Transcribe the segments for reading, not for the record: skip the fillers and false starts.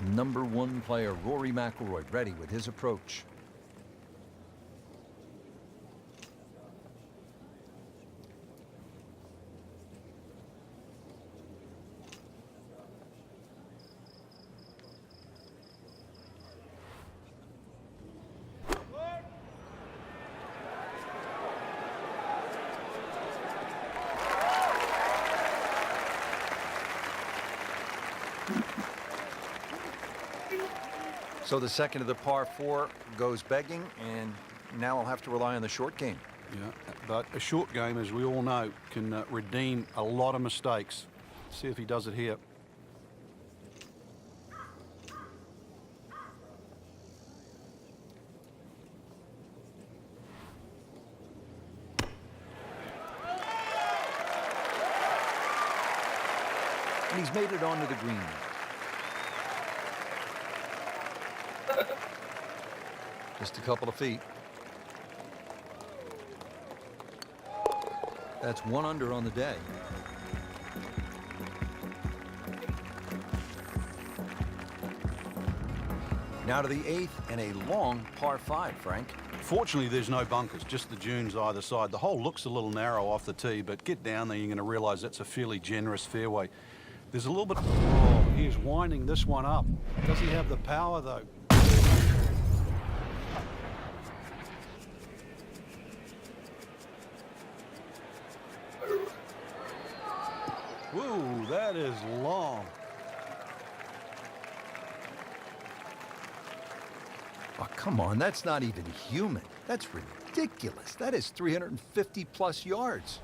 #1 player Rory McIlroy ready with his approach. So the second of the par 4 goes begging, and now I'll have to rely on the short game. Yeah, but a short game, as we all know, can redeem a lot of mistakes. See if he does it here. And he's made it onto the green. Just a couple of feet. That's 1 under on the day. Now to the 8th and a long par 5, Frank. Fortunately, there's no bunkers, just the dunes either side. The hole looks a little narrow off the tee, but get down there, you're going to realize that's a fairly generous fairway. There's a little bit... Oh, he's winding this one up. Does he have the power, though? Woo, that is long. Oh, come on, that's not even human. That's ridiculous. That is 350 plus yards.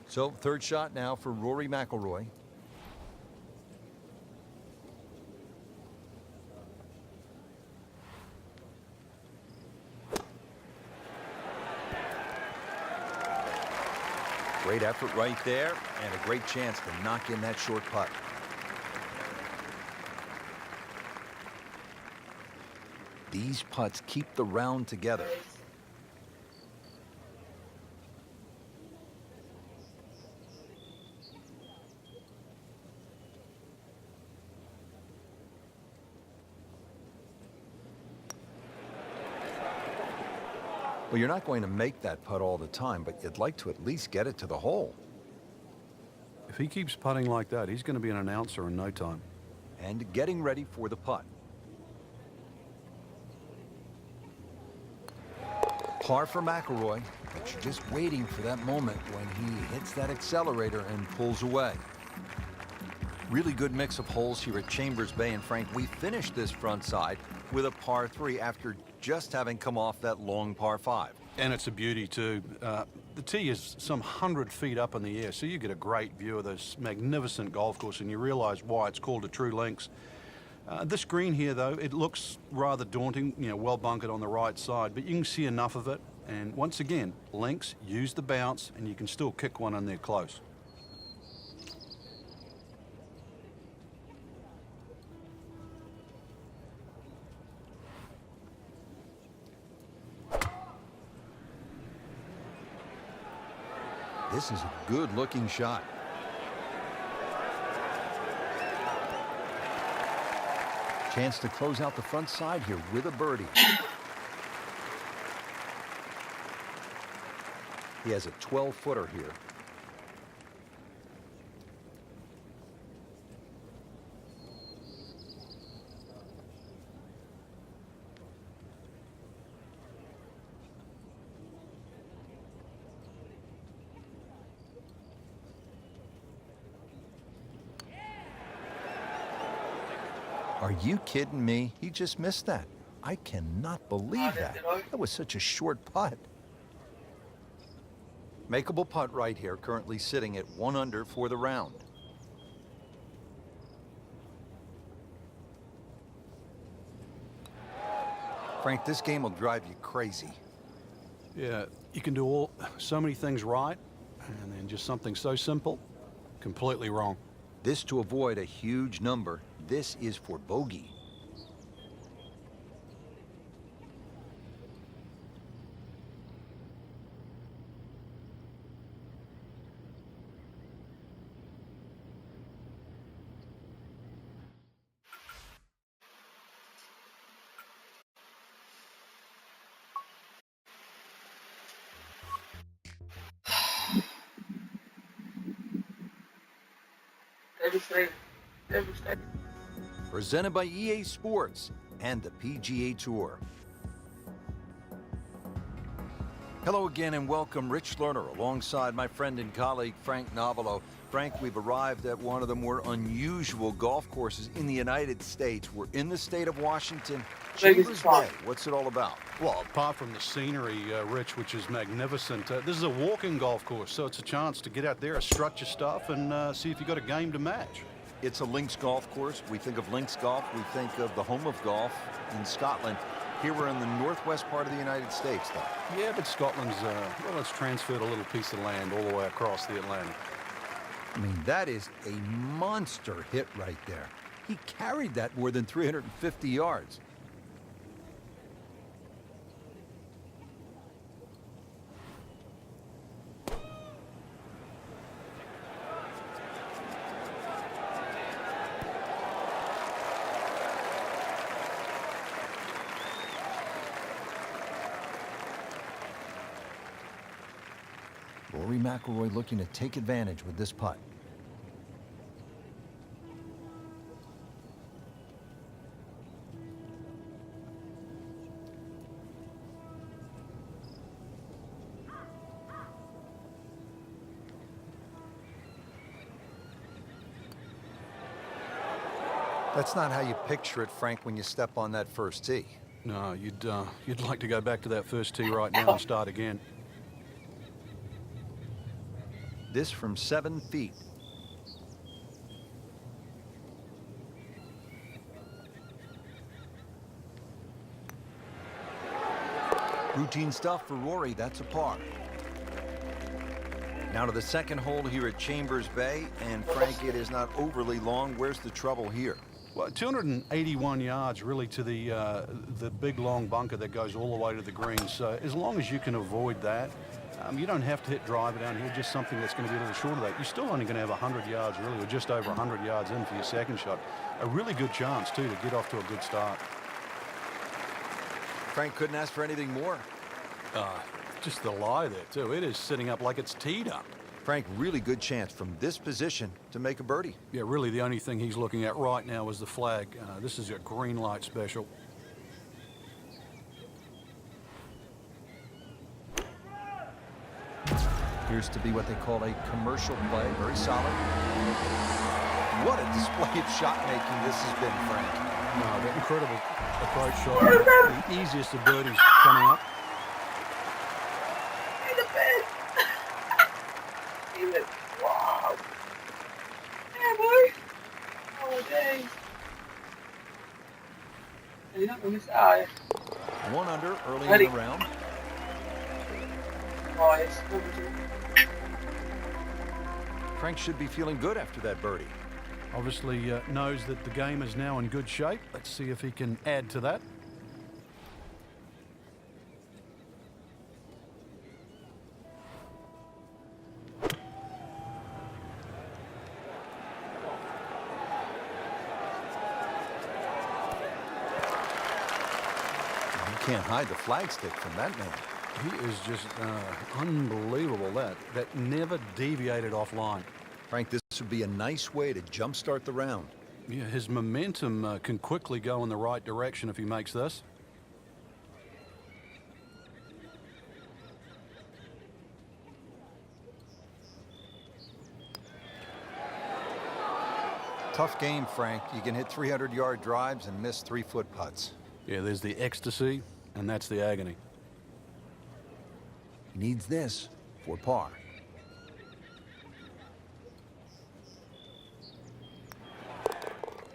So, third shot now for Rory McIlroy. Great effort right there, and a great chance to knock in that short putt. These putts keep the round together. Well, you're not going to make that putt all the time, but you'd like to at least get it to the hole. If he keeps putting like that, he's going to be an announcer in no time. And getting ready for the putt. Par for McIlroy, but you're just waiting for that moment when he hits that accelerator and pulls away. Really good mix of holes here at Chambers Bay, and Frank, we finished this front side with a par 3 after just having come off that long par 5. And it's a beauty too. The tee is some 100 feet up in the air, so you get a great view of this magnificent golf course, and you realize why it's called a true links. This green here, though, it looks rather daunting, you know, well bunkered on the right side, but you can see enough of it. And once again, links, use the bounce, and you can still kick one in there close. This is a good-looking shot. Chance to close out the front side here with a birdie. He has a 12-footer here. Are you kidding me? He just missed that. I cannot believe that. That was such a short putt. Makeable putt right here, currently sitting at 1 under for the round. Frank, this game will drive you crazy. Yeah, you can do so many things right, and then just something so simple, completely wrong. This to avoid a huge number. This is for bogey. Devastating. Presented by EA Sports and the PGA Tour. Hello again and welcome, Rich Lerner, alongside my friend and colleague Frank Novelo. Frank, we've arrived at one of the more unusual golf courses in the United States. We're in the state of Washington, Chambers Bay. What's it all about? Well, apart from the scenery, Rich, which is magnificent, this is a walking golf course, so it's a chance to get out there, strut your stuff, and see if you got a game to match. It's a links golf course. We think of links golf, we think of the home of golf in Scotland. Here we're in the northwest part of the United States, though. Yeah, but Scotland's, well, it's transferred a little piece of land all the way across the Atlantic. I mean, that is a monster hit right there. He carried that more than 350 yards. Rory McIlroy looking to take advantage with this putt. That's not how you picture it, Frank, when you step on that first tee. No, you'd like to go back to that first tee right now and start again. This from 7 feet. Routine stuff for Rory, that's a par. Now to the second hole here at Chambers Bay, and Frank, it is not overly long. Where's the trouble here? Well, 281 yards really to the big long bunker that goes all the way to the green. So as long as you can avoid that, you don't have to hit driver down here, just something that's going to be a little short of that. You're still only going to have 100 yards really, or just over 100 yards in for your second shot. A really good chance too to get off to a good start. Frank couldn't ask for anything more. Just the lie there too. It is sitting up like it's teed up. Frank, really good chance from this position to make a birdie. Yeah, really the only thing he's looking at right now is the flag. This is a green light special. Appears to be what they call a commercial play. Very solid. What a display of shot making this has been, Frank. No, that incredible approach shot. The easiest of birdies coming up. Wow. Yeah, boy. Oh, dang. You're not going to miss out. 1 under early in the round. Nice. Frank should be feeling good after that birdie. Obviously knows that the game is now in good shape. Let's see if he can add to that. You can't hide the flagstick from that man. He is just unbelievable. That never deviated offline. Frank, this would be a nice way to jumpstart the round. Yeah, his momentum can quickly go in the right direction if he makes this. Tough game, Frank. You can hit 300-yard drives and miss 3-foot putts. Yeah, there's the ecstasy, and that's the agony. He needs this for par.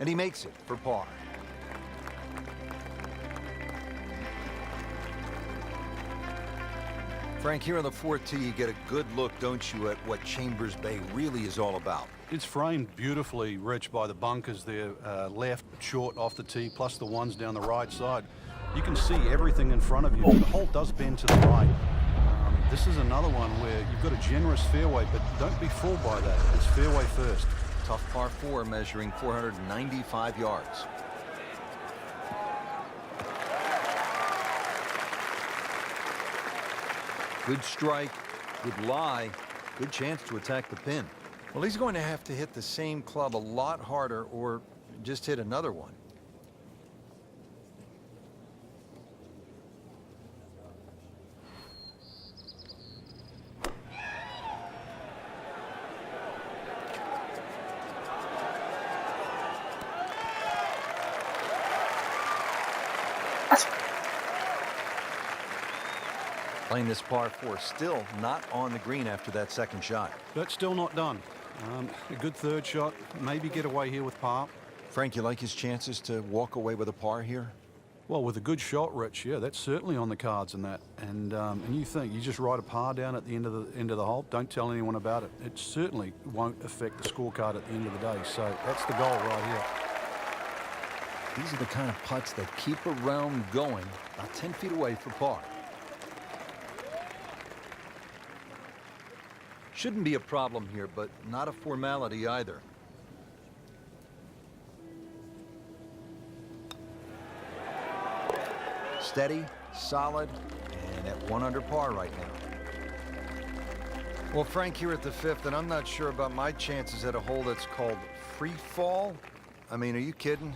And he makes it for par. Frank, here on the 4th tee, you get a good look, don't you, at what Chambers Bay really is all about. It's framed beautifully, Rich, by the bunkers there, left, short, off the tee, plus the ones down the right side. You can see everything in front of you. The hole does bend to the right. This is another one where you've got a generous fairway, but don't be fooled by that. It's fairway first. Tough par 4 measuring 495 yards. Good strike, good lie, good chance to attack the pin. Well, he's going to have to hit the same club a lot harder or just hit another one. Playing this par 4, still not on the green after that second shot. But still not done. A good third shot, maybe get away here with par. Frank, you like his chances to walk away with a par here? Well, with a good shot, Rich, yeah, that's certainly on the cards in that. And you think you just write a par down at the end of the hole, don't tell anyone about it. It certainly won't affect the scorecard at the end of the day. So that's the goal right here. These are the kind of putts that keep a round going about 10 feet away for par. Shouldn't be a problem here, but not a formality either. Steady, solid, and at 1 under par right now. Well, Frank, here at the 5th, and I'm not sure about my chances at a hole that's called free fall. I mean, are you kidding?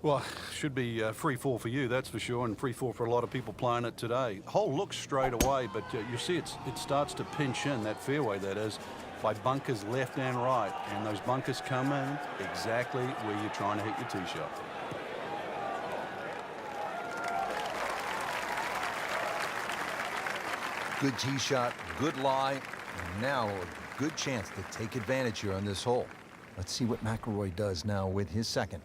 Well, should be free fall for you, that's for sure, and free fall for a lot of people playing it today. Hole looks straight away, but you see it starts to pinch in, that fairway that is, by bunkers left and right, and those bunkers come in exactly where you're trying to hit your tee shot. Good tee shot, good lie, and now a good chance to take advantage here on this hole. Let's see what McIlroy does now with his second.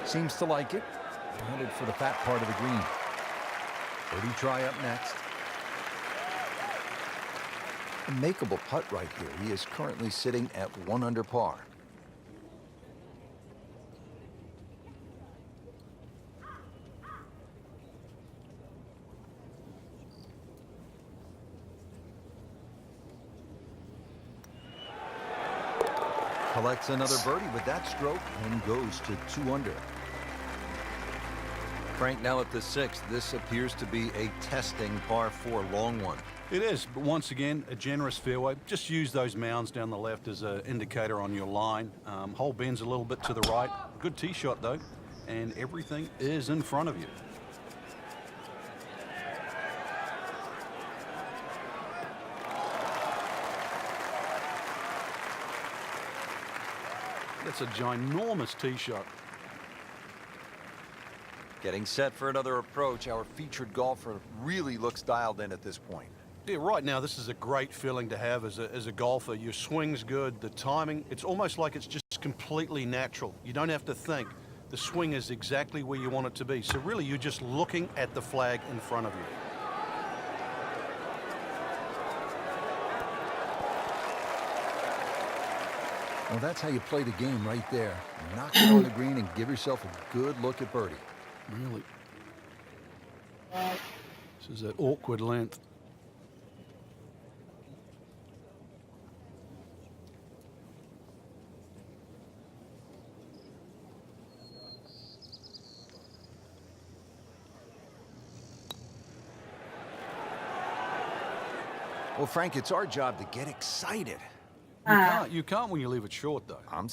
Seems to like it. Headed for the fat part of the green. Birdie try up next. A makeable putt right here. He is currently sitting at 1 under par. Collects another birdie with that stroke and goes to 2 under. Frank, now at the 6th, this appears to be a testing par 4 long one. It is, but once again, a generous fairway. Just use those mounds down the left as an indicator on your line. Hole bends a little bit to the right. Good tee shot, though, and everything is in front of you. That's a ginormous tee shot. Getting set for another approach. Our featured golfer really looks dialed in at this point. Yeah, right now this is a great feeling to have as a golfer. Your swing's good, the timing, it's almost like it's just completely natural. You don't have to think. The swing is exactly where you want it to be. So really you're just looking at the flag in front of you. Well, that's how you play the game right there. Knock it on the green and give yourself a good look at birdie. Really. This is an awkward length. Well, Frank, it's our job to get excited. You can't when you leave it short, though. I'm